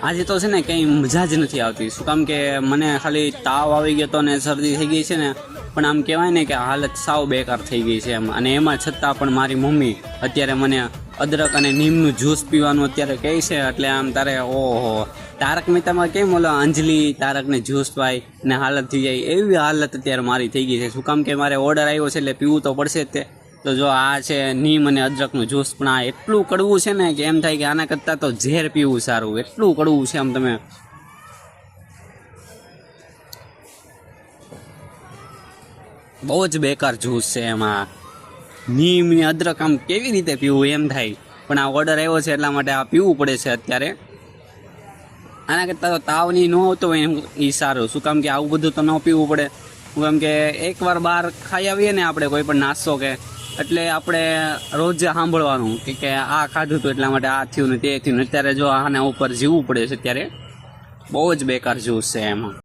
આજે તો છે ને કંઈ મજા જ નથી આવતી. શું કામ કે મને ખાલી તાવ આવી ગયો હતો ને શરદી થઈ ગઈ છે ને, પણ આમ કહેવાય ને કે હાલત સાવ બેકાર થઈ ગઈ છે એમ. અને એમાં છતાં પણ મારી મમ્મી અત્યારે મને અદરક અને નીમનું જ્યુસ પીવાનું અત્યારે કહે છે. એટલે આમ તારે ઓહો, તારક મહેતામાં કેમ ઓલો અંજલિ તારકને જ્યુસ પાય ને હાલત થઈ જાય, એવી હાલત અત્યારે મારી થઈ ગઈ છે. શું કામ કે મારે ઓર્ડર આવ્યો છે એટલે પીવું તો પડશે જ તે. તો જો આ છે નીમ અને અદરકનું જ્યુસ, પણ આ એટલું કડવું છે ને કે એમ થાય કે આના કરતાં તો ઝેર પીવું સારું, એટલું કડવું છે. આમ તમે બહુ જ બેકાર જ્યુસ છે. એમાં નીમ ને અદરક આમ કેવી રીતે પીવું એમ થાય, પણ આ ઓર્ડર આવ્યો છે એટલા માટે આ પીવું પડે છે અત્યારે. આના કરતાં તો તાવ નહીં ન આવતો હોય એ સારું. શું કામ કે આવું બધું તો ન પીવું પડે. શું કામ કે એકવાર બહાર ખાઈ આવીએ ને આપણે કોઈ પણ નાસ્તો કે, એટલે આપણે રોજ સાંભળવાનું કે આ ખાધું હતું એટલા માટે આ થયું ને તે થયું ને. અત્યારે જો આના ઉપર જીવવું પડે છે અત્યારે. બહુ જ બેકાર જ્યુસ છે એમાં.